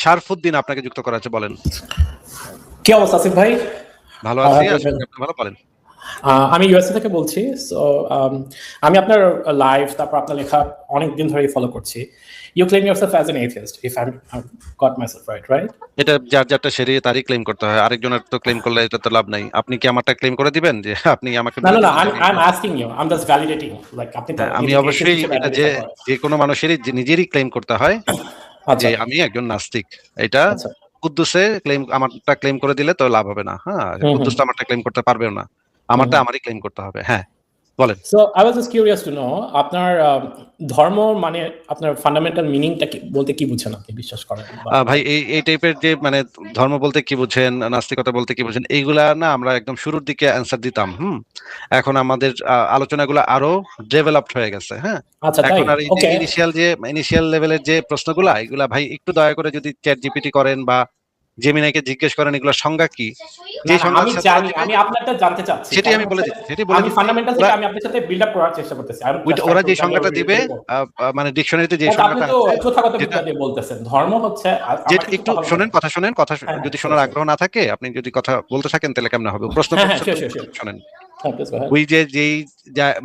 শারফুদ্দিন আপনাকে যুক্ত করা আছে, বলেন। কি অবস্থা আসিফ ভাই? ভালো আছি, আপনি ভালো? বলেন। আমি ইউএসএ থেকে বলছি। সো আমি আপনার লাইভ তারপর আপনার লেখা অনেক দিন ধরেই ফলো করছি। You claim yourself as an atheist, if I got myself right? এটা যার যারটা সেরে তারই ক্লেম করতে হয়, আরেকজনের তো ক্লেম করলে এটা তো লাভ নাই। আপনি কি আমারটা ক্লেম করে দিবেন যে আপনি আমাকে না বলে না না, দিবেন? I am asking you, I am just validating, like আপনি তো আমি নিজেকে এথিস্ট অবশ্যই হিসেবে এটা যে আইডেন্টিফাই করেন। যে কোনো মানুষেরই নিজেরই ক্লেম করতে হয় যে আচ্ছা আমি একজন নাস্তিক। এটা আচ্ছা। কুদ্দুসে ক্লেম, আমারটা ক্লেম করে দিলে তো লাভ হবে না। হ্যাঁ, হুম হুম কুদ্দুস তো আমারটা ক্লেম করতে পারবেও না, হুম আমারটা হুম। আমারই ক্লেম করতে হবে। হ্যাঁ, বলেন। So I was just curious to know আপনার ধর্ম মানে আপনার ফান্ডামেন্টাল মিনিংটা কি, বলতে কি বুঝেন আপনি, বিশ্বাস করেন বা ভাই এই এই টাইপের যে মানে ধর্ম বলতে কি বুঝেন, নাস্তিকতা বলতে কি বুঝেন, এইগুলা না আমরা একদম শুরুর দিকে অ্যান্সার দিতাম। এখন আমাদের আলোচনাগুলো আরো ডেভেলপড হয়ে গেছে। হ্যাঁ, আচ্ছা তাই? এখন আর এই যে ওকে। ইনিশিয়াল লেভেলের যে প্রশ্নগুলা, এগুলা ভাই একটু দয়া করে যদি চ্যাট জিপিটি করেন বা জেমিনাইকে জিজ্ঞেস করেন এগুলোর সংজ্ঞা কি, না যে না, সংজ্ঞার আমি সাথে ওরা জানি, দিবে আমি আপনারটা জানতে চাচ্ছি। সেটাই কারণ আমি বলে হচ্ছে দিচ্ছি, সেটাই বলে আমি দিচ্ছি। ফান্ডামেন্টাল ওরা থেকে আমি আপনার সাথে বিল্ড আপ করার চেষ্টা করতেছি। আই এম জাস্ট ট্রাইং ওরা টু যে আন্ডারস্ট্যান্ড সংজ্ঞাটা ইউর দিবে, রিপোর্ট। মানে ডিকশনারিতে যে বাট আপনি সংজ্ঞাটা তো আছে, প্রথাগত যেটা বিদ্যা দিয়ে বলতেছেন। ধর্ম হচ্ছে যেটা আমাকে একটু একটু কথা বলতে শোনেন, দেন। কথা শোনেন, হ্যাঁ, হ্যাঁ, যদি শিওর, শোনার শিওর। আগ্রহ না থাকে, আপনি যদি কথা বলতে থাকেন তাহলে কেমন হবে? প্রশ্ন হ্যাঁ, হ্যাঁ, করছেন শিওর, তো, শিওর, শিওর। শোনেন। হ্যাঁ, প্লিজ গো অ্যাহেড। ওই যে যেই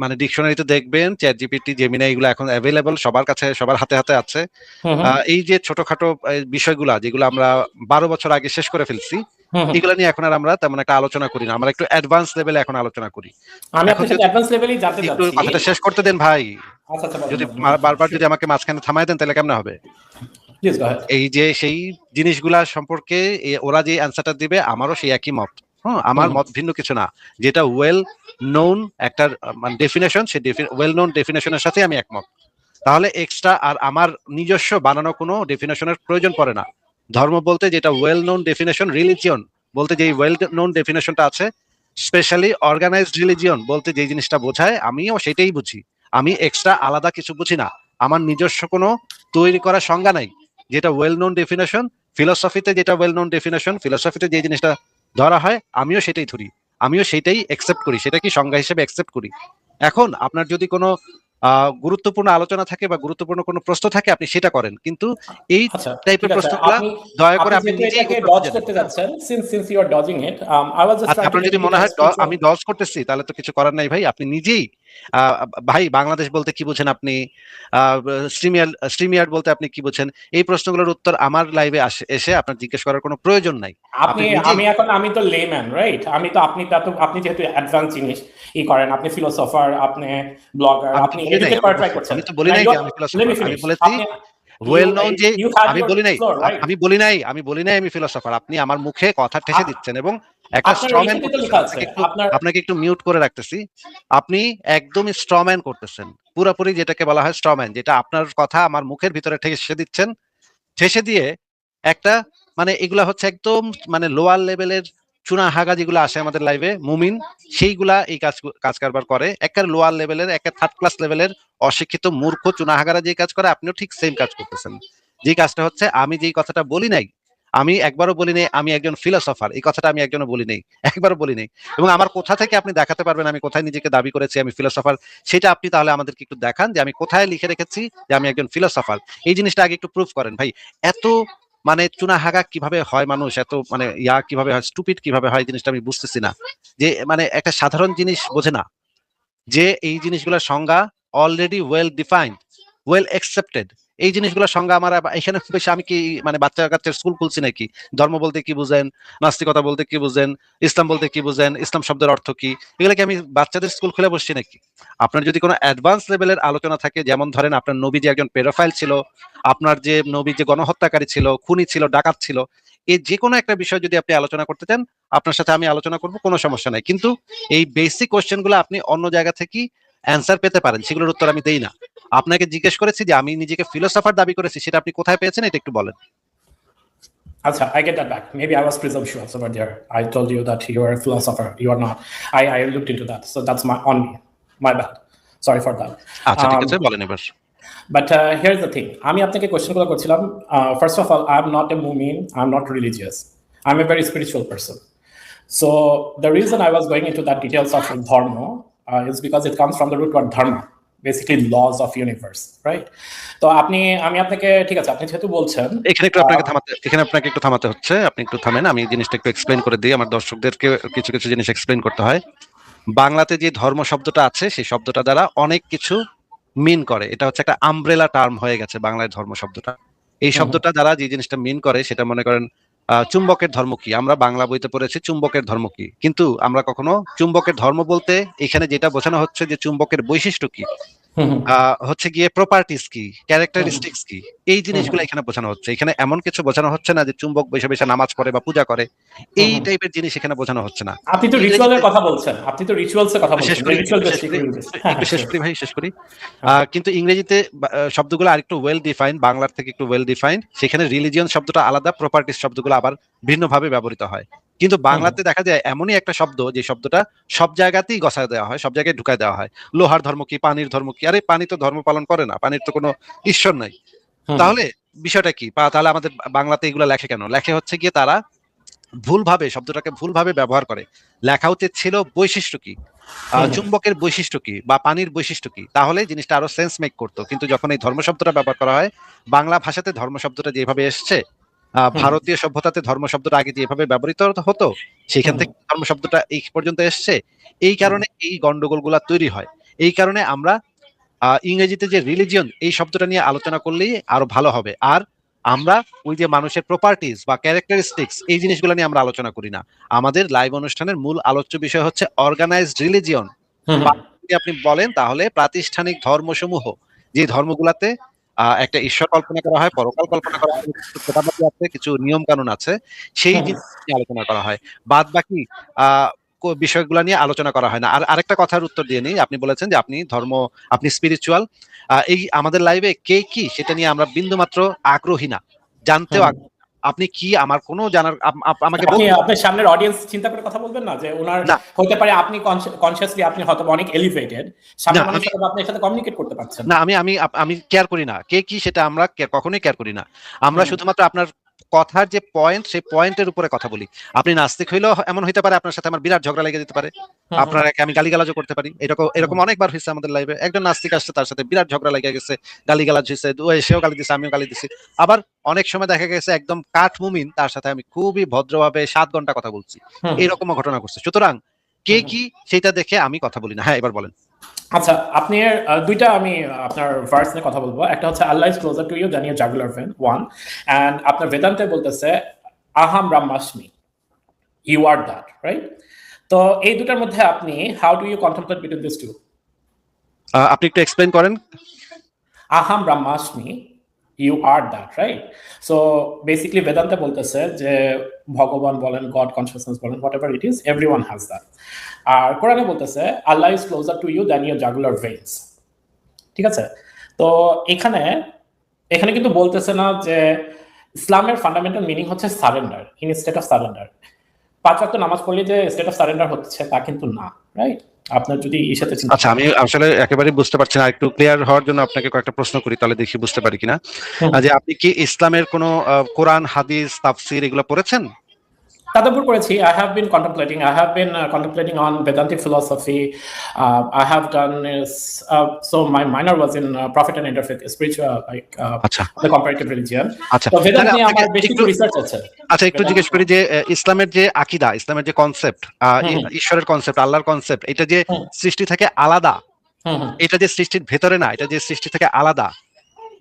মানে ডিকশনারিতে দেখবেন চ্যাট জিপিটি, জেমিনাই, এগুলো এখন অ্যাভেলেবল সবার কাছে, সবার হাতে হাতে আছে। হুম, হুম, এই যে ছোটখাটো বিষয়গুলা যেগুলো আমরা 12 বছর আগে শেষ করে ফেলছি, হুম, হুম। এগুলা নিয়ে এখন আর আমরা তেমন একটা আলোচনা করি না, আমরা একটু অ্যাডভান্স লেভেলে এখন আলোচনা করি। আমি এখন আপনার সাথে যদি অ্যাডভান্স লেভেলেই জানতে একটু চাচ্ছি। কথাটা শেষ করতে দেন ভাই, আচ্ছা, আচ্ছা, বলেন, যদি বলেন, বলেন। বারবার শিওর। যদি আমাকে মাঝখানে থামায় দেন তাহলে কেমন হবে? Please go ahead. এই যে সেই জিনিসগুলা সম্পর্কে ওরা যে অ্যান্সারটা দিবে আমারও সেই একই মত। হুম, আমার হুম। মত ভিন্ন কিছু না। যেটা ওয়েল নোন একটা মানে ডেফিনেশন, সেই ওয়েল নোন ডেফিনেশনের সাথে আমি একমত। তাহলে এক্সট্রা আর আমার নিজস্ব বানানো কোনো ডেফিনেশনের প্রয়োজন পড়ে না। ধর্ম বলতে যেটা ওয়েল নোন ডেফিনেশন, রিলিজিয়ন বলতে যে ওয়েল নোন ডেফিনেশনটা আছে, স্পেশালি অর্গানাইজড রিলিজিয়ন বলতে যে জিনিসটা বোঝায়, আমিও সেটাই বুঝি। আমি এক্সট্রা আলাদা কিছু বুঝি না। আমার নিজস্ব কোনো তৈরি করা সংজ্ঞা নাই। যেটা ওয়েল নোন ডেফিনেশন, ফিলোসফিতে যেটা ওয়েল নোন ডেফিনেশন, ফিলোসফিতে যে জিনিসটা ধরা হয় আমিও সেটাই ধরি, আমিও সেটাই একসেপ্ট করি, সেটা কি সংজ্ঞা হিসেবে একসেপ্ট করি। এখন আপনার যদি কোনো গুরুত্বপূর্ণ আলোচনা থাকে বা গুরুত্বপূর্ণ কোনো প্রশ্ন থাকে, আপনি সেটা করেন, কিন্তু এই আচ্ছা, টাইপের ঠিক আছে। প্রশ্নগুলা আপনি দয়া করে আপনি আপনি যেহেতু নিজেই এটাকে উত্তর ডজ খুঁজে নেন। করতে যাচ্ছেন, since you are dodging it, I was just আচ্ছা, ট্রাইং টু আপনার গেট যদি ইনটু মনে দ্য হয় স্পিরিচুয়াল। আমি ডজ করতেছি তাহলে তো কিছু করার নাই ভাই, আপনি নিজেই আহ, ভাই বাংলাদেশ বলতে কি বুঝেন আপনি, স্ট্রিমিয়ার্ড বলতে আপনি কি বুঝেন, এই প্রশ্নগুলোর উত্তর আমার লাইভে এসে আপনার জিজ্ঞেস করার কোনো প্রয়োজন নাই। আপনি, আপনি নিজেই আমি তো লেম্যান, রাইট? আমি তো, আপনি যেহেতু অ্যাডভান্স জিনিস করেন, আপনি ফিলোসোফার, আপনি ব্লগার, আমি তো আপনি বলি নাই, এডুকেট করার ট্রাই করছেন। আমি তো বলি না, নাই ইউ যে আর, আমি লেট ফিলোসফার, মি আমি ফিনিশ। বলেছি আপনি, ওয়েল নোন যে, ইউ হ্যাড আমি ইউর বলি নাই, ফ্লোর, রাইট? আমি বলি নাই আমি ফিলোসফার, আপনি আমার মুখে কথা ঠেসে দিচ্ছেন এবং একটা আপনার স্ট্রম্যান এইখানে তো করতেছেন। লেখা আছে আপনার। আপনাকে একটু মিউট করে রাখতেছি। আপনি একদমই স্ট্রম্যান করতেছেন, পুরোপুরি যেটাকে বলা হয় স্ট্রম্যান, যেটা আপনার কথা আমার মুখের ভিতরে ঠেসে দিচ্ছেন, ঠেসে দিয়ে একটা মানে এগুলা হচ্ছে একদম মানে লোয়ার লেভেলের চুনা হাগা যেগুলো আসে আমাদের লাইভে মুমিন, সেইগুলা এই কাজ কারবার করে। একটা লোয়ার লেভেলের, একটা থার্ড ক্লাস লেভেলের অশিক্ষিত মূর্খ চুনাহাগারা যে কাজ করে, আপনিও ঠিক সেম কাজ করতেছেন। যে কাজটা হচ্ছে, আমি যেই কথাটা বলি নাই, আমি একবারও বলি নাই আমি একজন ফিলোসফার, এই কথাটা আমি একজনও বলি নাই, একবারও বলি নাই। এবং আমার কোথা থেকে আপনি দেখাতে পারবেন আমি কোথায় নিজেকে দাবি করেছি আমি ফিলোসফার, সেটা আপনি তাহলে আমাদেরকে একটু দেখান যে আমি কোথায় লিখে রেখেছি যে আমি একজন ফিলোসফার। এই জিনিসটা আগে একটু প্রুফ করেন ভাই। এত মানে চুনাহাগা কিভাবে হয় মানুষ, এত মানে কিভাবে হয়, স্টুপিড কিভাবে হয়, এই জিনিসটা আমি বুঝতেছি না। যে মানে একটা সাধারণ জিনিস বোঝে না যে এই জিনিসগুলোর সংজ্ঞা already well defined, well accepted. এই জিনিসগুলোর সংজ্ঞা আমার এখানে বেশি, আমি কি মানে বাচ্চা কাচ্চার স্কুল খুলছি নাকি? ধর্ম বলতে কি বুঝেন, নাস্তিকতা বলতে কি বুঝেন, ইসলাম বলতে কি বুঝেন, ইসলাম শব্দের অর্থ কি, এগুলো কি আমি বাচ্চাদের স্কুল খুলে বসছি নাকি? আপনার যদি কোনো অ্যাডভান্স লেভেলের আলোচনা থাকে, যেমন ধরেন আপনার নবী যে একজন পেডোফাইল ছিল, আপনার যে নবী যে গণহত্যাকারী ছিল, খুনি ছিল, ডাকাত ছিল, এই যে কোনো একটা বিষয় যদি আপনি আলোচনা করতে চান, আপনার সাথে আমি আলোচনা করব, কোনো সমস্যা নাই। কিন্তু এই বেসিক কোশ্চেন গুলো আপনি অন্য জায়গা থেকে অ্যান্সার পেতে পারেন, সেগুলোর উত্তর আমি দেই না। আপনাকে জিজ্ঞেস করেছি যে আমি নিজেকে ফিলোসফার দাবি করেছি, সেটা আপনি কোথায় পেয়েছেন এটা একটু বলেন। Acha, I get that back. Maybe I was presumptuous over there. I told you that you are a philosopher. You are not. I looked into that. So that's on me. My bad. Sorry for that. আচ্ছা, ঠিক আছে, বলেন এবার। But here's the thing. আমি আপনাকে কোয়েশ্চেনগুলো করছিলাম। First of all, I'm not a mu'min. I'm not religious. I'm a very spiritual person. So the reason I was going into that details of dharma is because it comes from the root word dharma, basically lodge of universe, right? তো আমি আপনাকে, ঠিক আছে, আপনি যেহেতু বলছেন, এখানে আপনাকে একটু থামাতে হচ্ছে, আপনি একটু থামেন, আমি জিনিসটা একটু এক্সপ্লেইন করে দিই, আমার দর্শকদেরকে কিছু কিছু জিনিস এক্সপ্লেইন করতে হয়। বাংলাতে যে ধর্ম শব্দটা আছে সেই শব্দটা দ্বারা অনেক কিছু মিন করে, এটা হচ্ছে একটা আমব্রেলা টার্ম হয়ে গেছে বাংলায় ধর্ম শব্দটা। এই শব্দটা দ্বারা যে জিনিসটা মিন করে সেটা মনে করেন চুম্বকের ধর্ম কি, আমরা বাংলা বইতে পড়েছি চুম্বকের ধর্ম কি, কিন্তু আমরা কখনো চুম্বকের ধর্ম বলতে এখানে যেটা বোঝানো হচ্ছে যে চুম্বকের বৈশিষ্ট্য কি, হচ্ছে গিয়ে প্রপার্টিস কি, ক্যারেক্টারিস্টিক্স কি, এই জিনিসগুলো এখানে বোঝানো হচ্ছে। এখানে এমন কিছু বোঝানো হচ্ছে না যে চুম্বক বসে বসে নামাজ পড়ে বা পূজা করে, এই টাইপের জিনিস এখানে বোঝানো হচ্ছে না। আপনি তো রিচুয়ালের কথা বলছেন, আপনি তো রিচুয়ালসের কথা বলছেন, শেষ করি। কিন্তু ইংরেজিতে শব্দগুলো আরেকটু ওয়েল ডিফাইন্ড, বাংলার থেকে একটু ওয়েল ডিফাইন্ড। সেখানে রিলিজিয়ন শব্দটা আলাদা, প্রপার্টিস শব্দগুলো আবার ভিন্নভাবে ব্যবহৃত হয়। কিন্তু বাংলাতে দেখা যায় এমনই একটা শব্দ যে শব্দটা সব জায়গাতেই গছায় দেওয়া হয়, সব জায়গায় ঢুকায় দেওয়া হয়। লোহার ধর্ম কি, পানির ধর্ম কি, আরে পানি তো ধর্ম পালন করে না, পানির তো কোনো ঈশ্বর নাই। তাহলে বিষয়টা কি, তাহলে আমাদের বাংলাতে এগুলো লেখে কেন? লেখে হচ্ছে গিয়ে তারা ভুলভাবে শব্দটাকে ভুলভাবে ব্যবহার করে। লেখা উচিত ছিল বৈশিষ্ট্য কি, চুম্বকের বৈশিষ্ট্য কি বা পানির বৈশিষ্ট্য কি, তাহলে জিনিসটা আরো সেন্স মেক করতো। কিন্তু যখন এই ধর্ম শব্দটা ব্যবহার করা হয়, বাংলা ভাষাতে ধর্ম শব্দটা যেভাবে এসছে, ভারতীয় সভ্যতাতে ধর্ম শব্দটা আগে যেভাবে ব্যবহৃত হতো সেখান থেকে ধর্ম শব্দটা এই পর্যন্ত এসছে। এই কারণে এই গন্ডগোলগুলা তৈরি হয়। এই কারণে আমরা ইংরেজিতে যে রিলিজিয়ন এই শব্দটা নিয়ে আলোচনা করলেই আরো ভালো হবে। আর আমরা ওই যে মানুষের প্রপার্টিজ বা ক্যারেক্টারিস্টিক্স এই জিনিসগুলো নিয়ে আমরা আলোচনা করি না। আমাদের লাইভ অনুষ্ঠানের মূল আলোচ্য বিষয় হচ্ছে অর্গানাইজড রিলিজিয়ন। যদি আপনি বলেন তাহলে প্রাতিষ্ঠানিক ধর্মসমূহ, যে ধর্মগুলাতে একটা ঈশ্বর কল্পনা করা হয়, পরকাল কল্পনা করা হয়, প্রথাপাতি আছে, কিছু নিয়ম কানুন আছে, সেই জিনিস নিয়ে আলোচনা করা হয়। বাদ বাকি বিষয়গুলো নিয়ে আলোচনা করা হয় না। আর আরেকটা কথার উত্তর দিয়ে নিই, আপনি বলেছেন যে আপনি স্পিরিচুয়াল। এই আমাদের লাইভে কে কি সেটা নিয়ে আমরা বিন্দুমাত্র আগ্রহী না, জানতেও আপনি কি আমার কোনো জানার আমাকে আপনার সামনের অডিয়েন্স চিন্তা করে কথা বলবেন না যে ওনার হতে পারে আপনি কনসিয়াসলি আপনি হয়তো অনেক এলিভেটেড, সামনের মানুষের সাথে আপনি সাথে কমিউনিকেট করতে পারছেন না। আমি কেয়ার করি না কে কি, সেটা আমরা কখনোই কেয়ার করি না। আমরা শুধুমাত্র আপনার কথার যে পয়েন্ট, সেই পয়েন্টের উপরে কথা বলি। আপনি নাস্তিক হইলেও এমন হইতে পারে আপনার সাথে আমার বিরাট ঝগড়া লেগে যেতে পারে, আপনাকে আমি গালিগালাজও করতে পারি। এরকম অনেকবার হয়েছে আমাদের লাইভে, একজন নাস্তিক আসছে, তার সাথে বিরাট ঝগড়া লেগে গেছে, গালিগালাজ হয়েছে, সেও গালি দিচ্ছে, আমিও গালি দিচ্ছি। আবার অনেক সময় দেখা গেছে একদম কাঠ মুমিন, তার সাথে আমি খুবই ভদ্রভাবে 7 ঘন্টা কথা বলছি, এরকমও ঘটনা ঘটছে। সুতরাং কে কি সেটা দেখে আমি কথা বলি না। হ্যাঁ, এবার বলেন। আচ্ছা, আপনি দুইটা আমি আপনার ভার্স নিয়ে কথা বলবো। একটা হচ্ছে Allah is closer to you than your jugular vein, one. And আপনার বেদান্তে বলতেছে আহাম ব্রহ্মাস্মি, ইউ আর দ্যাট, রাইট? তো এই দুটার মধ্যে আপনি how do you contemplate between this two? আপনি একটু এক্সপ্লেইন করেন। আহাম ব্রহ্মাস্মি, you are that, right? So basically বেদান্তে বলতেছে যে ভগবান বলেন, গড কনসিয়াসনেস বলেন, whatever it is, everyone has that. আর কোরআনে বলতেছে Allah is closer to you than your jugular veins. ঠিক আছে? তো এখানে কিন্তু বলতেছে না যে ইসলামের ফান্ডামেন্টাল মিনিং হচ্ছে surrender, in state of surrender. 5 ওয়াক্ত নামাজ পড়লে যে স্টেট অফ সারেন্ডার হচ্ছে তা কিন্তু না, রাইট? আপনার যদি এই সাথে আচ্ছা, আমি আসলে একেবারেই বুঝতে পারছি না, একটু ক্লিয়ার হওয়ার জন্য আপনাকে কয়েকটা প্রশ্ন করি, তাহলে দেখি বুঝতে পারি কিনা। যে আপনি কি ইসলামের কোনো কোরআন, হাদিস, তাফসীর এগুলো পড়েছেন? Tadabbur করেছি. I have been contemplating on Vedantic philosophy. I have done so my minor was in Prophet and Interfaith spiritual, like the comparative religion. So Vedanta নিয়ে আমার বেশি রিসার্চ আছে। আচ্ছা, একটু জিজ্ঞেস করি যে ইসলামের যে আকীদা, ইসলামের যে কনসেপ্ট, ঈশ্বরের কনসেপ্ট, আল্লাহর কনসেপ্ট, এটা যে সৃষ্টি থেকে আলাদা, এটা যে সৃষ্টির ভেতরে না, এটা যে সৃষ্টি থেকে আলাদা,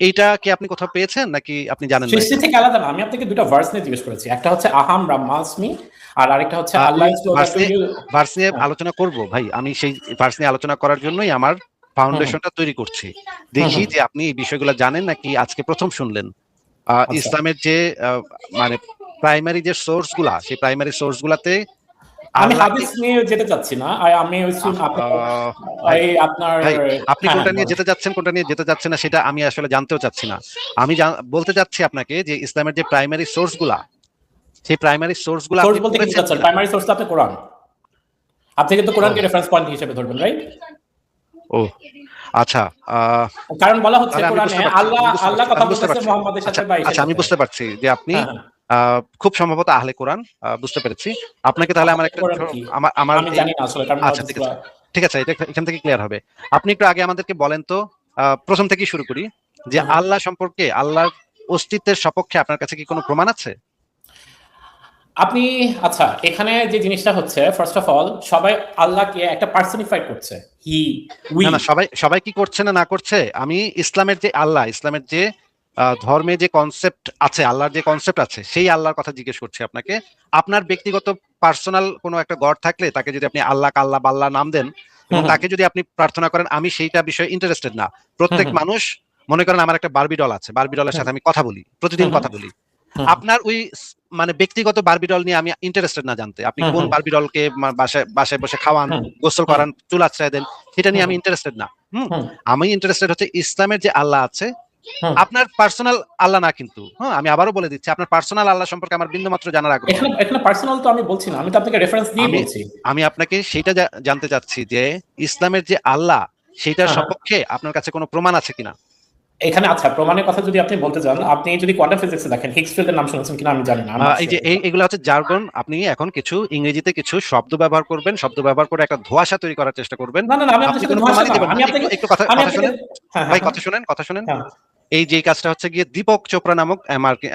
এইটা কি আপনি কোথাও পেয়েছেন নাকি আপনি জানেন না? সৃষ্টি থেকে আলাদা না, আমি আপনাকে দুটো ভার্স নিয়ে জিজ্ঞেস করেছি। একটা হচ্ছে আহাম ব্রহ্মাস্মি আর আরেকটা হচ্ছে Allah is closer to you. Verse নিয়ে আলোচনা করব ভাই, আমি সেই ভার্স নিয়ে আলোচনা করার জন্যই আমার ফাউন্ডেশনটা তৈরি করছি। দেখি যে আপনি এই বিষয়গুলো জানেন নাকি আজকে প্রথম শুনলেন। ইসলামের যে মানে প্রাইমারি যে সোর্সগুলা, সেই প্রাইমারি সোর্সগুলাতে আমি হাদিস নিয়ে যেতে চাচ্ছি না, আমি আপনি কোনটা নিয়ে যেতে যাচ্ছেন, কোনটা নিয়ে যেতে যাচ্ছেন না সেটা আমি আসলে জানতেও চাচ্ছি না। আমি বলতে চাচ্ছি আপনাকে যে ইসলামের যে প্রাইমারি সোর্সগুলা, সেই প্রাইমারি সোর্সগুলা সোর্স বলতে কি চাচ্ছেন? প্রাইমারি সোর্স আপনি কোরআন, আপনি কিন্তু কোরআনকে রেফারেন্স পয়েন্ট হিসেবে ধরবেন, রাইট? ও আচ্ছা, কারণ বলা হচ্ছে কোরআনে আল্লাহ কথা বলতেছে মুহাম্মাদের সাথে। আচ্ছা, আমি বুঝতে পারছি যে আপনি খুব সম্ভবত আহলে কোরআন, বুঝতে পেরেছি। আপনাকে তাহলে আমার একটা আমি জানি না আসলে, আচ্ছা ঠিক আছে, ঠিক আছে, এটা এখান থেকে ক্লিয়ার হবে। আপনি একটু আগে আমাদেরকে বলেন তো, প্রথম থেকেই শুরু করি, যে আল্লাহ সম্পর্কে, আল্লাহর অস্তিত্বের সপক্ষে আপনার কাছে কি কোনো প্রমাণ আছে? আপনি আচ্ছা, এখানে যে জিনিসটা হচ্ছে, ফার্স্ট অফ অল সবাই আল্লাহকে একটা পার্সনিফাইড করছে, হি, উই। না না, সবাই সবাই কি করছে না না করছে, আমি ইসলামের যে আল্লাহ, ইসলামের যে ধর্মে যে কনসেপ্ট আছে, আল্লাহর যে কনসেপ্ট আছে, সেই আল্লাহর কথা জিজ্ঞেস করছি আপনাকে। আপনার ব্যক্তিগত পার্সোনাল কোনো একটা গড থাকলে তাকে যদি আপনি আল্লাহ, কাল্লা, বাল্লা নাম দেন এবং তাকে যদি আপনি প্রার্থনা করেন, আমি সেইটা বিষয়ে ইন্টারেস্টেড না। প্রত্যেক মানুষ, মনে করেন আমার একটা বারবি ডল আছে, বারবি ডলের সাথে আমি কথা বলি, প্রতিদিন কথা বলি। আপনার ওই মানে ব্যক্তিগত বারবি ডল নিয়ে আমি ইন্টারেস্টেড না জানতে, আপনি কোন বারবি ডলকে বাসায় বাসায় বসে খাওয়ান, গোসল করান, চুল আঁচড়ায় দেন, সেটা নিয়ে আমি ইন্টারেস্টেড না। আমি ইন্টারেস্টেড হচ্ছে ইসলামের যে আল্লাহ আছে, আপনার পার্সোনাল আল্লাহ না কিন্তু, হ্যাঁ আমি আবারও বলে দিচ্ছি, আপনার পার্সোনাল আল্লাহ সম্পর্কে আমার বিন্দুমাত্র জানার আগ্রহ নেই। এখানে পার্সোনাল তো আমি বলছি না, আমি তো আপনাকে রেফারেন্স দিয়ে আমি বলছি। আমি আপনাকে সেটা জানতে চাচ্ছি যে ইসলামের যে আল্লাহ, সেটার সপক্ষে আপনার কাছে কোনো প্রমাণ আছে কিনা। এখানে আচ্ছা, প্রমাণের কথা যদি আপনি বলতে চান, আপনি যদি কোয়ান্টাম ফিজিক্সে দেখেন, হিগস ফিল্ডের নাম শুনেছেন কিনা আমি জানি না, এই যে এগুলো হচ্ছে জার্গন। আপনি এখন কিছু ইংরেজিতে কিছু শব্দ ব্যবহার করবেন, শব্দ ব্যবহার করে একটা ধোঁয়াশা তৈরি করার চেষ্টা করবেন। না না না, আমি আপনার আপনি সাথে কোনো ধোঁয়াশা প্রমাণই না, দেবেন না। আমি আপনাকে একটু কথা আমি কথা আপনাকে শুনেন ভাই, কথা শুনেন। এই যে কাজটা হচ্ছে গিয়ে দীপক চোপড়া নামক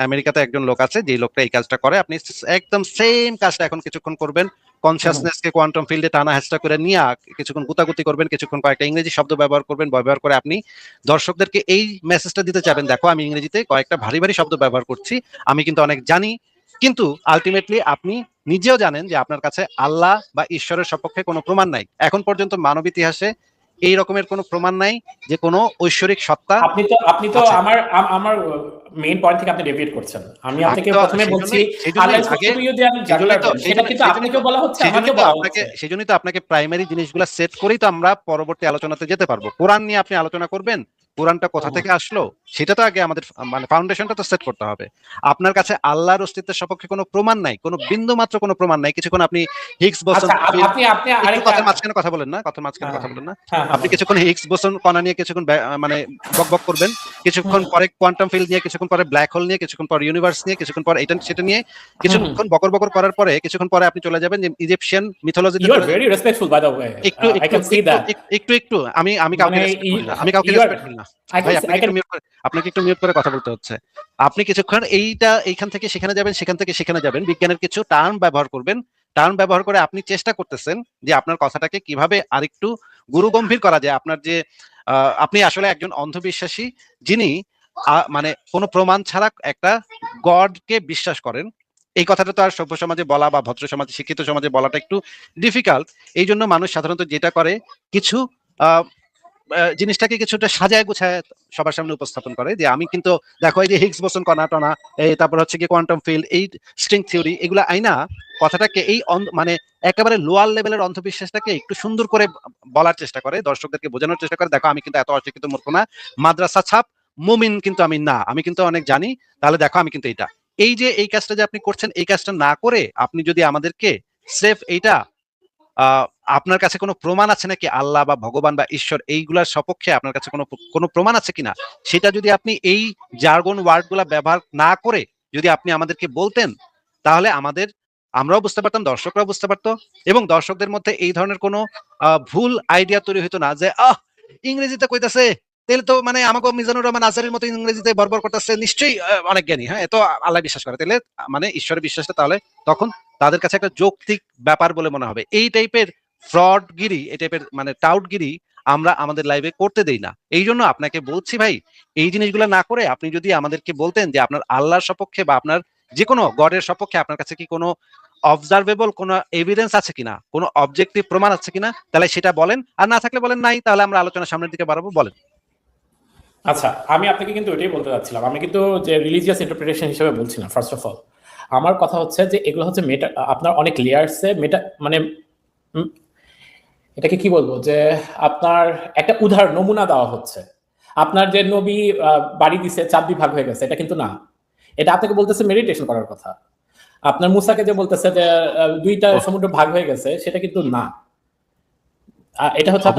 আমেরিকাতে একজন লোক আছে, যে লোকটা এই কাজটা করে। আপনি একদম সেম কাজটা এখন কিছুক্ষণ করবেন, কনসিয়াসনেস কে কোয়ান্টাম ফিল্ডে টানা হেঁচড়া করে নিয়ে কিছুক্ষণ গুতাগুতি করবেন, কিছুক্ষণ কয়েকটা ইংরেজি শব্দ ব্যবহার করবেন, ব্যবহার করে আপনি দর্শকদেরকে এই মেসেজটা দিতে চাবেন, দেখো আমি ইংরেজিতে কয়েকটা ভারী ভারী শব্দ ব্যবহার করছি, আমি কিন্তু অনেক জানি। কিন্তু আলটিমেটলি আপনি নিজেও জানেন যে আপনার কাছে আল্লাহ বা ঈশ্বরের সপক্ষে কোনো প্রমাণ নাই। এখন পর্যন্ত মানব ইতিহাসে এই রকমের কোনো প্রমাণ নাই যে কোনো ঐশ্বরিক সত্তা। আপনি তো আমার মেইন পয়েন্ট থেকে আপনি ডেভিয়েট করছেন। আমি আপনাকে প্রথমে বলছি আল্লাহ ইজ টু ইউ দেন জাগলার, সেটা কিন্তু আপনাকে বলা হচ্ছে, আমাকে বলা হচ্ছে। সেজন্যই তো আপনাকে প্রাইমারি জিনিসগুলো সেট করেই তো আমরা পরবর্তী আলোচনাতে যেতে পারবো। কোরআন নিয়ে আপনি আলোচনা করবেন, কোরআনটা কোথা থেকে আসলো সেটা তো আগে আমাদের মানে ফাউন্ডেশনটা তো সেট করতে হবে। আপনার কাছে আল্লাহর অস্তিত্বের সপক্ষে কোনো প্রমাণ নাই, কোনো বিন্দু মাত্র কোনো প্রমাণ নাই। কিছুক্ষণ আপনি হিগস বোসন, আপনি একটু কথার মাঝখানে কথা বলেন না, কথার মাঝখানে কথা বলেন না। আপনি কিছুক্ষণ হিগস বোসন কণা নিয়ে কিছুক্ষণ মানে বকবক করবেন, কিছুক্ষণ পরে কোয়ান্টাম ফিল্ড নিয়ে, কিছুক্ষণ পরে ব্ল্যাক হোল নিয়ে, কিছুক্ষণ পরে ইউনিভার্স নিয়ে, কিছুক্ষণ পরে এটা সেটা নিয়ে কিছুক্ষণ বকর বকর করার পরে কিছুক্ষণ পরে আপনি চলে যাবেন যে ইজিপশিয়ান মিথোলজিতে। You are very respectful by the way, I can see that. একটু আমি কাউকে রেসপেক্ট করি না, আমি কাউকে রেসপেক্ট করি না ভাই। আপনাকে একটু মিউট করে কথা বলতে হচ্ছে। আপনি কিছুক্ষণ এইখান থেকে সেখানে যাবেন, সেখান থেকে সেখানে যাবেন, বিজ্ঞানের কিছু টার্ম ব্যবহার করবেন। টার্ম ব্যবহার করে আপনি চেষ্টা করতেছেন যে আপনার কথাটাকে কিভাবে আরেকটু গুরুগম্ভীর করা যায়। আপনার যে আপনি আসলে একজন অন্ধবিশ্বাসী, যিনি মানে কোনো প্রমাণ ছাড়া একটা গডকে বিশ্বাস করেন। এই কথাটা তো আর সভ্য সমাজে বলা বা ভদ্র সমাজে, শিক্ষিত সমাজে বলাটা একটু ডিফিকাল্ট। এই জন্য মানুষ সাধারণত যেটা করে, কিছু জিনিসটাকে কিছুটা সাজায় গুছায় সবার সামনে উপস্থাপন করে, যে আমি কিন্তু দেখো এই যে হিগস বোসন কণা টনা, এই তারপর হচ্ছে কি কোয়ান্টাম ফিল্ড, এই স্ট্রিং থিওরি, এগুলো আইনা কথাটাকে এই মানে একেবারে লোয়ার লেভেলের অন্ধবিশ্বাসটাকে একটু সুন্দর করে বলার চেষ্টা করে, দর্শকদেরকে বোঝানোর চেষ্টা করে, দেখো আমি কিন্তু এত অশিক্ষিত মূর্খ না, মাদ্রাসা ছাপ মুমিন কিন্তু আমি না, আমি কিন্তু অনেক জানি, তাহলে দেখো আমি কিন্তু এটা। এই যে এই কাজটা যে আপনি করছেন, এই কাজটা না করে আপনি যদি আমাদেরকে সেফ এইটা আপনার কাছে কোনো প্রমাণ আছে নাকি আল্লাহ বা ভগবান বা ঈশ্বর এইগুলার সপক্ষে আপনার কাছে কোনো প্রমাণ আছে কিনা, সেটা যদি আপনি এই জার্গন ওয়ার্ডগুলা ব্যবহার না করে যদি আপনি আমাদেরকে বলতেন, তাহলে আমরাও বুঝতে পারতাম, দর্শকরাও বুঝতে পারতো, এবং দর্শকদের মধ্যে এই ধরনের কোনো ভুল আইডিয়া তৈরি হতো না যে ইংরেজিতে কইতাছে, তাহলে তো মানে আমাকে মিজানুর রহমান আজহারের মতো ইংরেজিতে বরবর করতেছে, নিশ্চয়ই অনেক জ্ঞানী, হ্যাঁ এত আল্লাহ বিশ্বাস করে, তাহলে মানে ঈশ্বরের বিশ্বাসটা তাহলে তখন তাদের কাছে একটা যৌক্তিক ব্যাপার বলে মনে হবে। এই টাইপের ফ্রডগিরি, এই টাইপের মানে টাউটগিরি আমরা আমাদের লাইভে করতে দেই না। এই জন্য আপনাকে বলছি ভাই, এই জিনিসগুলো না করে আপনি যদি আমাদেরকে বলতেন যে আপনার আল্লাহর সপক্ষে বা আপনার যে কোনো গডের সপক্ষে আপনার কাছে কি কোনো অবজারভেবল কোনো এভিডেন্স আছে কিনা, কোনো অবজেক্টিভ প্রমাণ আছে কিনা, তাহলে সেটা বলেন। আর না থাকলে বলেন নাই, তাহলে আমরা আলোচনা সামনের দিকে বাড়াবো। বলেন। আচ্ছা, আমি আপনাকে কিন্তু এটাই বলতে যাচ্ছিলাম, আমি কিন্তু যে রিলিজিয়াস ইন্টারপ্রিটেশন হিসেবে বলছি না। ফার্স্ট অফ অল আমার কথা হচ্ছে যে এগুলো হচ্ছে মেটা, আপনার অনেক লেয়ার্সে মেটা, মানে এটাকে কি বলবো, যে আপনার একটা উদাহরণ নমুনা দেওয়া হচ্ছে। আপনার যে নবী বাড়ি দিছে 4 বিভাগ হয়ে গেছে, এটা কিন্তু না। এটা আপনাকে বলতেছে মেডিটেশন করার কথা। আপনার মুসাকে যে বলতেছে যে 2টা সমুদ্র ভাগ হয়ে গেছে, সেটা কিন্তু না। এটা হচ্ছে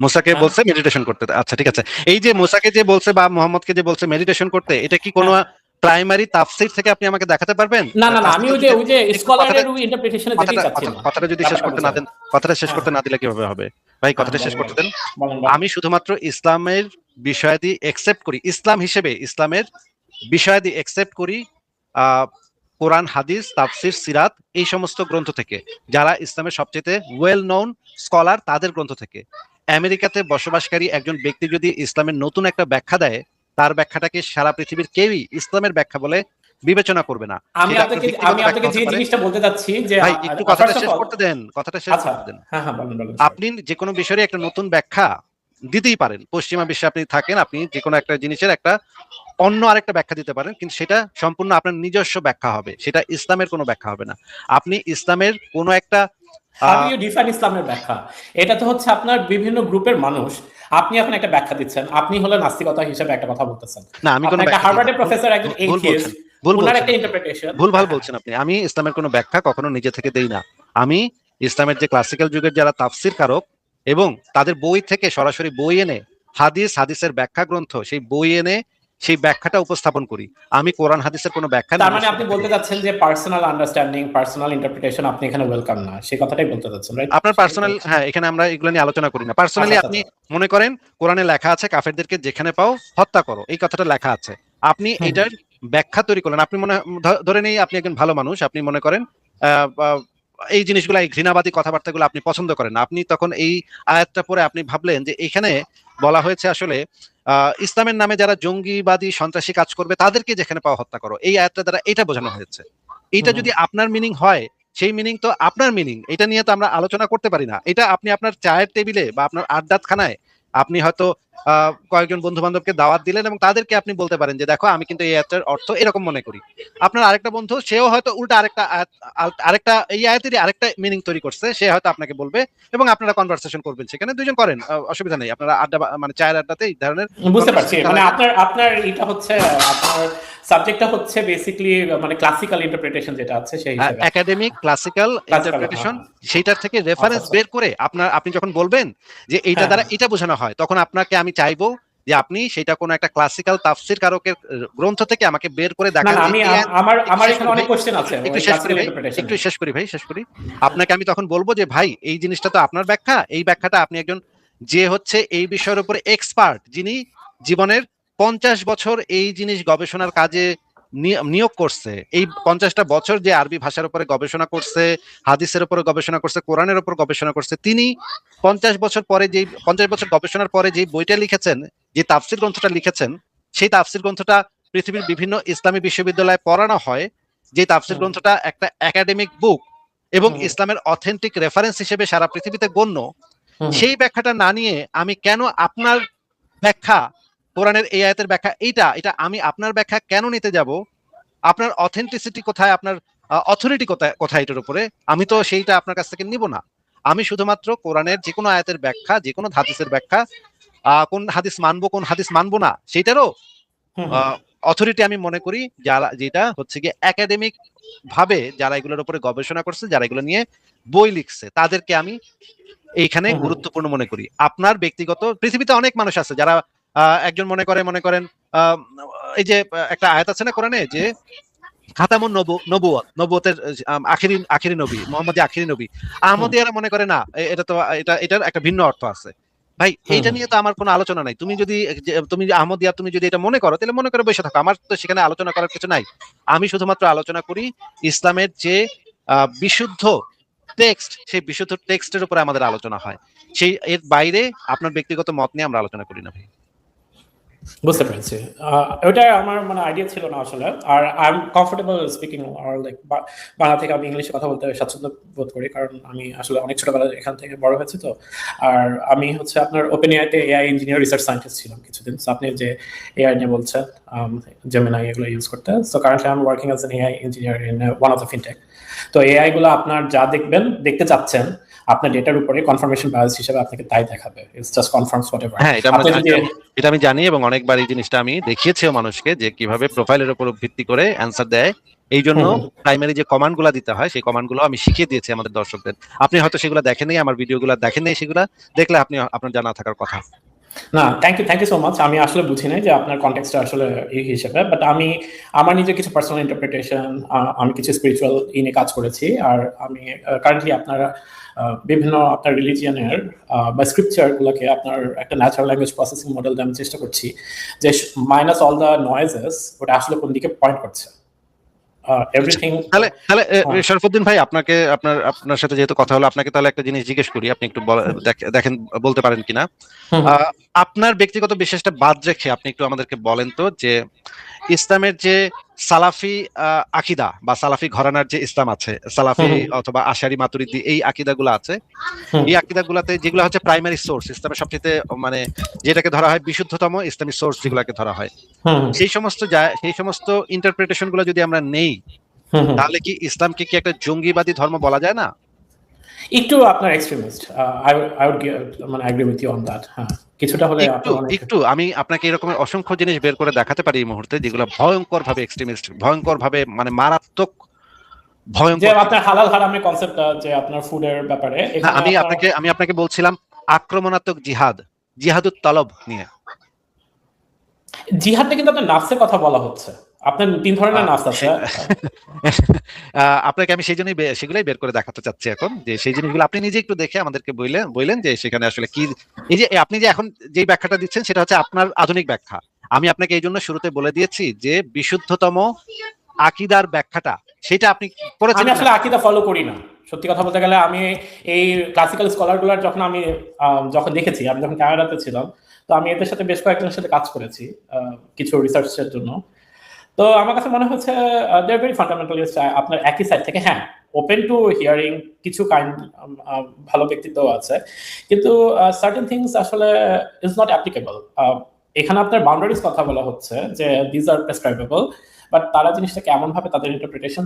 মুসাকে বলছে মেডিটেশন করতে। আচ্ছা ঠিক আছে, এই যে মুসাকে যে বলছে বা মুহাম্মদকে যে বলছে মেডিটেশন করতে, এটা কি কোনো প্রাইমারি তাফসীর থেকে আপনি আমাকে দেখাতে পারবেন? না আমি ওই যে স্কলারের ইন্টারপ্রিটেশনে যেতেই চাচ্ছিলাম। কথাটা যদি শেষ করতে না দেন, কথাটা শেষ করতে না দিলে কিভাবে হবে ভাই? কথাটা শেষ করতে দেন। আমি শুধুমাত্র ইসলামের বিষয়াদি একসেপ্ট করি, ইসলাম হিসেবে ইসলামের বিষয়াদি একসেপ্ট করি কোরআন, হাদিস, তাফসির, সিরাত এই সমস্ত গ্রন্থ থেকে, যারা ইসলামের সবচেয়ে ওয়েল নোন স্কলার তাদের গ্রন্থ থেকে। আমেরিকাতে বসবাসকারী একজন ব্যক্তি যদি ইসলামের নতুন একটা ব্যাখ্যা দেয়, তার ব্যাখ্যাটাকে সারা পৃথিবীর কেউই ইসলামের ব্যাখ্যা বলে বিবেচনা করবে না। আমি আপনাকে যে জিনিসটা বলতে যাচ্ছি যে ভাই একটু কথাটা শেষ করতে দেন, কথাটা শেষ করতে দেন। হ্যাঁ বলেন। আপনি যে কোনো বিষয়ের একটা নতুন ব্যাখ্যা দিতেই পারেন। পশ্চিমা বিশ্বে আপনি থাকেন, আপনি যে কোনো একটা জিনিসের একটা অন্য আরেকটা ব্যাখ্যা দিতে পারেন, কিন্তু সেটা সম্পূর্ণ আপনার নিজস্ব ব্যাখ্যা হবে, সেটা ইসলামের কোনো ব্যাখ্যা হবে না। আপনি ইসলামের কোনো একটা ইসলামের ব্যাখ্যা, এটা তো হচ্ছে আপনার বিভিন্ন গ্রুপের মানুষ, আপনি এখন একটা ব্যাখ্যা দিচ্ছেন, আপনি হলেন নাস্তিকতা হিসেবে একটা কথা বলতেছেন না, আমি কোনো হার্ভার্ডের প্রফেসর একজন এথিস্ট, ওনার একটা ইন্টারপ্রিটেশন ভুলভাল বলছেন আপনি। আমি ইসলামের কোনো ব্যাখ্যা কখনো নিজে থেকে দেই না। আমি ইসলামের যে ক্লাসিক্যাল যুগের যারা তাফসির কারক এবং তাদের বই থেকে সরাসরি বই এনে হাদিসের ব্যাখ্যা গ্রন্থ, সেই বই এনে সেই ব্যাখ্যাটা উপস্থাপন করি। আমি কোরআন হাদিসের কোনো ব্যাখ্যা না। তার মানে আপনি বলতে যাচ্ছেন যে পার্সোনাল আন্ডারস্ট্যান্ডিং, পার্সোনাল ইন্টারপ্রিটেশন আপনি এখানে ওয়েলকাম না, সেই কথাটাই বলতে যাচ্ছেন, রাইট? আপনার পার্সোনাল, হ্যাঁ, এখানে আমরা এগুলো নিয়ে আলোচনা করি না। পার্সোনালি আপনি মনে করেন কোরআনে লেখা আছে কাফেরদেরকে যেখানে পাও হত্যা করো, এই কথাটা লেখা আছে, আপনি এটার ব্যাখ্যা তৈরি করলেন। আপনি মনে ধরে নেই আপনি একজন ভালো মানুষ, আপনি মনে করেন এই জিনিসগুলো, এই ঘৃণাবাদী কথাবার্তাগুলো আপনি পছন্দ করেন না। আপনি তখন এই আয়াতটা পরে আপনি ভাবলেন যে এখানে বলা হয়েছে আসলে ইসলামের নামে যারা জঙ্গিবাদী সন্ত্রাসী কাজ করবে তাদেরকে যেখানে পাওয়া হত্যা করো, এই আয়াতটা দ্বারা এটা বোঝানো হয়েছে। এটা যদি আপনার মিনিং হয়, সেই মিনিং তো আপনার মিনিং, এটা নিয়ে তো আমরা আলোচনা করতে পারি না। এটা আপনি আপনার চায়ের টেবিলে বা আপনার আড্ডাত খানায় আপনি হয়তো কয়েকজন বন্ধু বান্ধবকে দাওয়াত দিলেন এবং তাদেরকে আপনি বলতে পারেন যে দেখো আমি কিন্তু এই আয়াতের অর্থ এরকম মনে করি। আপনার আরেকটা বন্ধু, সেও হয়তো উল্টা আরেকটা এই আয়াতেরই আরেকটা মিনিং তৈরি করছে, সে হয়তো আপনাকে বলবে এবং আপনারা কনভারসেশন করবেন, সেখানে দুইজন করেন, অসুবিধা নেই। আপনারা আড্ডা মানে চায়ের আড্ডাতে এই ধরনের, বুঝতে পারছি। মানে আপনার এটা হচ্ছে, আপনার সাবজেক্টটা হচ্ছে বেসিক্যালি মানে ক্লাসিক্যাল ইন্টারপ্রিটেশন যেটা আছে সেই হিসেবে, একাডেমিক ক্লাসিক্যাল ইন্টারপ্রিটেশন, সেইটার থেকে রেফারেন্স বের করে আপনি যখন বলবেন যে এইটা দ্বারা এটা বোঝানো হয়, তখন আপনাকে আমি চাইবো যে আপনি সেটা কোন একটা ক্লাসিক্যাল তাফসীর কারকের গ্রন্থ থেকে আমাকে বের করে দেখান। আমার এখানে অনেক কোশ্চেন আছে, একটু শেষ করি। আপনাকে আমি তখন বলবো যে ভাই এই জিনিসটা তো আপনার ব্যাখ্যা, এই ব্যাখ্যাটা আপনি একজন যে হচ্ছে এই বিষয়ের উপরে এক্সপার্ট, যিনি জীবনের 50 বছর এই জিনিস গবেষণার কাজে নিয়োগ করছে, এই 50টা বছর যে আরবি ভাষার উপরে গবেষণা করছে, হাদিসের উপরে গবেষণা করছে, কোরআনের উপর গবেষণা করছে, তিনি 50 বছর গবেষণার পরে যে বইটা লিখেছেন, যে তাফসীর গ্রন্থটা লিখেছেন, সেই তাফসীর গ্রন্থটা পৃথিবীর বিভিন্ন ইসলামী বিশ্ববিদ্যালয়ে পড়ানো হয়, যে তাফসীর গ্রন্থটা একটা একাডেমিক বুক এবং ইসলামের অথেন্টিক রেফারেন্স হিসেবে সারা পৃথিবীতে গণ্য, সেই ব্যাখ্যাটা না নিয়ে আমি কেন আপনার ব্যাখ্যা, কোরআনের এই আয়াতের ব্যাখ্যা এটা আমি আপনার ব্যাখ্যা কেন নিতে যাব? আপনার অথেন্টিসিটি কোথায়, আপনার অথরিটি কোথায় এটার উপরে? আমি তো সেইটা আপনার কাছ থেকে নিব না। আমি শুধুমাত্র কোরআনের যে কোনো আয়াতের ব্যাখ্যা, যে কোনো হাদিসের ব্যাখ্যা, কোন হাদিস মানবো কোন হাদিস মানবো না, সেইটারও অথরিটি আমি মনে করি যেটা হচ্ছে কি একাডেমিক ভাবে যারা এগুলোর উপরে গবেষণা করছে, যারা এগুলো নিয়ে বই লিখছে, তাদেরকে আমি এইখানে গুরুত্বপূর্ণ মনে করি। আপনার ব্যক্তিগত, পৃথিবীতে অনেক মানুষ আছে যারা একজন মনে করেন এই যে একটা আয়াত আছে না কোরআনে যে খাতামুন নবুয়তের আখিরি নবী, মুহাম্মদী আখিরি নবী, আহমদিয়ারা মনে করে না এটার একটা ভিন্ন অর্থ আছে। ভাই এইটা নিয়ে তো আমার কোনো আলোচনা নাই। তুমি আহমদিয়া তুমি যদি এটা মনে করো, তাহলে মনে করে বসে থাকো, আমার তো সেখানে আলোচনা করার কিছু নাই। আমি শুধুমাত্র আলোচনা করি ইসলামের যে বিশুদ্ধ টেক্সট, সেই বিশুদ্ধ টেক্সটের উপরে আমাদের আলোচনা হয়, সেই এর বাইরে আপনার ব্যক্তিগত মত নিয়ে আমরা আলোচনা করি না ভাই। বুঝতে পেরেছি। ওটা আমার মানে আইডিয়া ছিল না আসলে। আর আই এম কমফোর্টেবল স্পিকিং আর লাইক বাংলা থেকে আমি ইংলিশে কথা বলতে স্বাচ্ছন্দ্য বোধ করি, কারণ আমি আসলে অনেক ছোটবেলায় এখান থেকে বড় হয়েছি। তো আর আমি হচ্ছে আপনার ওপেন এআইতে এআই ইঞ্জিনিয়ার রিসার্চ সায়েন্টিস্ট ছিলাম কিছুদিন। সো আপনি যে এআই নিয়ে বলছেন, জেমিনাই এগুলো ইউজ করতে, so currently I am working as an AI engineer in one of the fintech. তো এআই গুলো আপনার যা দেখতে চাচ্ছেন আপনার ডেটার উপরে কনফার্মেশন বায়াস হিসেবে আপনাকে তাই দেখাবে। It's just confirms whatever. হ্যাঁ, এটা আমি জানি এবং অনেকবার এই জিনিসটা আমি দেখিয়েছিও মানুষকে যে কিভাবে প্রোফাইলের উপর ভিত্তি করে অ্যানসার দেয়। এই জন্য প্রাইমারি যে কমান্ডগুলো দিতে হয় সেই কমান্ডগুলো আমি শিখিয়ে দিয়েছি আমাদের দর্শকদের। আপনি হয়তো সেগুলো দেখেননি, আমার ভিডিওগুলো দেখেননি, সেগুলো দেখলে আপনার জানা থাকার কথা। না, থ্যাংক ইউ সো মাচ। আমি আসলে বুঝি নাই যে আপনার কনটেক্সটটা আসলে এই হিসেবে। বাট আমি আমার নিজের কিছু পার্সোনাল ইন্টারপ্রিটেশন, আমি কিছু স্পিরিচুয়াল নিয়ে কাজ করেছি। আর আমি কারেন্টলি আপনার বিভিন্ন আপনার রিলিজিয়নের বা স্ক্রিপচার গুলোকে আপনার একটা ন্যাচারাল ল্যাঙ্গুয়েজ প্রসেসিং মডেল দিয়ে আমি চেষ্টা করছি যে মাইনাস অল দ্য নয়েজেস ওটা আসলে কোন দিকে পয়েন্ট করছে। আচ্ছা, এভরিথিং। তাহলে শরফুদ্দিন ভাই, আপনাকে আপনার সাথে যেহেতু কথা হলো, আপনাকে তাহলে একটা জিনিস জিজ্ঞেস করি, আপনি একটু দেখেন বলতে পারেন কিনা। আহ, আপনার ব্যক্তিগত বিশ্বাসটা বাদ রেখে আপনি একটু আমাদেরকে বলেন তো যে ইসলামের যে সালাফি আকিদা বা সালাফি ঘরানার যে ইসলাম আছে, সালাফি অথবা আশারি মাতুরিদি, এই আকিদাগুলো আছে, এই আকিদাগুলাতে যেগুলো হচ্ছে প্রাইমারি সোর্স ইসলামের সবচেয়ে মানে যেটাকে ধরা হয় বিশুদ্ধতম ইসলামী সোর্স যেগুলোকে ধরা হয়, সেই সমস্ত ইন্টারপ্রিটেশন গুলো যদি আমরা নেই, তাহলে কি ইসলামকে কি একটা জঙ্গিবাদী ধর্ম বলা যায় না? একটু আপনার এক্সট্রিমিস্ট। আই উড মানে agree with you on that. হ্যাঁ, কিছুটা হলে একটু আপনার অনেক। একটু আমি আপনাকে এরকমের অসংখ্য জিনিস বের করে দেখাতে পারি এই মুহূর্তে, যেগুলো ভয়ঙ্কর ভাবে এক্সট্রিমিস্ট, ভয়ঙ্কর ভাবে মানে মারাত্মক যে ভয়ঙ্কর। আপনার হালাল হারামের কনসেপ্টটা যে আপনার ফুডের ব্যাপারে না, এখানে আমি আপনাকে বলছিলাম আক্রমণাত্মক জিহাদুত তলব নিয়ে। জিহাদে কিন্তু আপনার নাফসের কথা বলা হচ্ছে। আপনার 3 ধরনের নাফস আছে। আপনাকে আমি সেই জন্যই সেগুলাই বের করে দেখাতে চাচ্ছি এখন, যে সেই জিনিসগুলো আপনি নিজে একটু দেখে আমাদেরকে বললেন যে সেখানে আসলে কি, এই যে আপনি যে এখন যে ব্যাখ্যাটা দিচ্ছেন সেটা হচ্ছে আপনার আধুনিক ব্যাখ্যা। আমি আপনাকে এই জন্য শুরুতে বলে দিয়েছি যে বিশুদ্ধতম আকিদার ব্যাখ্যাটা সেটা আপনি করেছেন আমি কিনা। আসলে আকীদা ফলো করি না। সত্যি কথা বলতে গেলে আমি এই ক্লাসিক্যাল স্কলারগুলোর যখন আমি যখন দেখেছি, আমি যখন কানাডাতে ছিলাম, তো আমি এদের সাথে বেশ কয়েকজনের সাথে কাজ করেছি কিছু রিসার্চের জন্য। তো আমার কাছে মনে হচ্ছে দে আর ভেরি ফান্ডামেন্টালিস্ট। আপনার একই সাইড থেকে হ্যাঁ ওপেন টু হিয়ারিং কিছু কাইন্ড ভালো ব্যক্তিত্ব আছে, কিন্তু সার্টেন থিংস আসলে ইজ নট অ্যাপ্লিকেবল। এখানে আপনার বাউন্ডারিজ কথা বলা হচ্ছে যে দিজ আর প্রেসক্রাইবেবল, বাট তারা জিনিসটাকে এমন ভাবে তাদের interpretation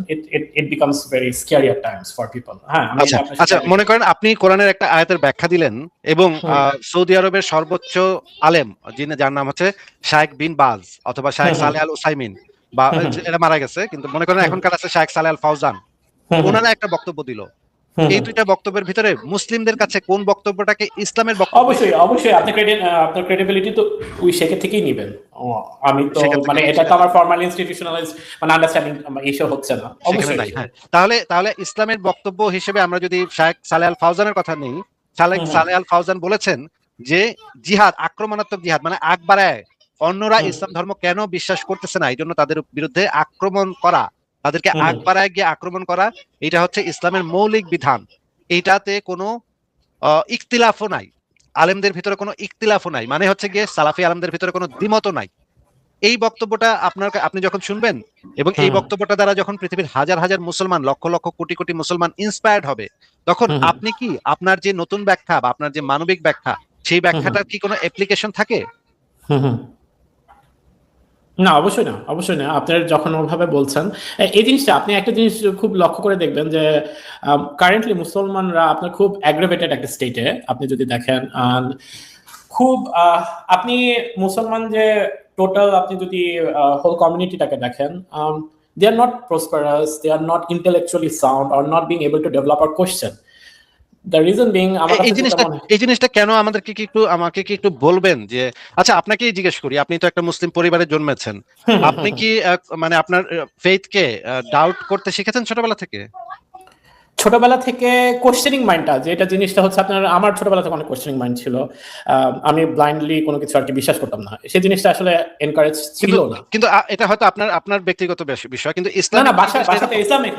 it becomes very scary at times for people. হ্যাঁ, আমি আচ্ছা আপনার আচ্ছা, সাথে মনে করেন আপনি কোরআনের একটা আয়াতের ব্যাখ্যা দিলেন এবং সৌদি আরবের সর্বোচ্চ আলেম, যার নাম হচ্ছে শায়েখ বিন বাজ অথবা শায়েখ সালেহ আল উসাইমিন, বা এরা মারা গেছে, কিন্তু মনে করেন এখনকার আছে শায়েখ সালেহ আল ফাউজান, ওনারা একটা বক্তব্য দিল। এই দুইটা বক্তব্যের ভিতরে মুসলিমদের কাছে কোন বক্তব্যটাকে ইসলামের বক্তব্য অবশ্যই অবশ্যই আপনার আপনার ক্রেডিবিলিটি তো ওই শেখের থেকেই নেবেন। আমি তো সেখান থেকে মানে এটা তো আমার ফর্মাল ইনস্টিটিউশনালাইজ মানে আন্ডারস্ট্যান্ডিং ইস্যু হচ্ছে না। সেখানে অবশ্যই নাই। হ্যাঁ, তাহলে ইসলামের বক্তব্য হিসেবে আমরা যদি শায়েখ সালেহ আল ফাউজানের কথা নেই, শায়েখ সালেহ আল ফাউজান বলেছেন যে জিহাদ, আক্রমণাত্মক জিহাদ মানে আগ বাড়ায় অন্যরা ইসলাম ধর্ম কেন বিশ্বাস করতেছে না এই জন্য তাদের বিরুদ্ধে আক্রমণ করা, তাদেরকে আগ বাড়ায় গিয়ে আক্রমণ করা, এটা হচ্ছে ইসলামের মৌলিক বিধান। এইটাতে কোনো ইখতিলাফও নাই, আলেমদের ভিতরে কোনো ইখতিলাফও নাই, মানে হচ্ছে গিয়ে সালাফি আলেমদের ভিতরে কোনো দ্বিমতও নাই। এই বক্তব্যটা আপনি যখন শুনবেন এবং এই বক্তব্যটা দ্বারা যখন পৃথিবীর হাজার হাজার মুসলমান, লক্ষ লক্ষ কোটি কোটি মুসলমান ইন্সপায়ার্ড হবে, তখন আপনি কি আপনার যে নতুন ব্যাখ্যা বা আপনার যে মানবিক ব্যাখ্যা, সেই ব্যাখ্যাটার কি কোনো অ্যাপ্লিকেশন থাকে? না, অবশ্যই না, অবশ্যই না। আপনার যখন ওভাবে বলছেন এই জিনিসটা, আপনি একটা জিনিস খুব লক্ষ্য করে দেখবেন যে কারেন্টলি মুসলমানরা আপনার খুব অ্যাগ্রাভেটেড একটা স্টেটে আপনি যদি দেখেন। খুব আপনি মুসলমান যে টোটাল আপনি যদি হোল কমিউনিটিটাকে দেখেন, they are not prosperous, they are not intellectually sound or not being able to develop or question. The reason being আমার কাছে যেটা মনে এই জিনিসটা কেন আমাকে কি একটু বলবেন যে, আচ্ছা আপনাকেই জিজ্ঞেস করি, আপনি তো একটা মুসলিম পরিবারে জন্মেছেন, আপনি কি মানে আপনার ফেইথকে ডাউট করতে শিখেছেন ছোটবেলা থেকে? ছোটবেলা থেকে কোশ্চেনিং মাইন্ডটা যেটা জিনিসটা হচ্ছে আপনার, আমার ছোটবেলা থেকে অনেক কোশ্চেনিং মাইন্ড ছিল। আমি ব্লাইন্ডলি কোনো কিছু আর কি বিশ্বাস করতাম না। সেই জিনিসটা আসলে এনকারেজ ছিল না। কিন্তু এটা হয়তো আপনার ব্যক্তিগত বিষয়, কিন্তু না, ইসলাম বাসাতে ইসলামিক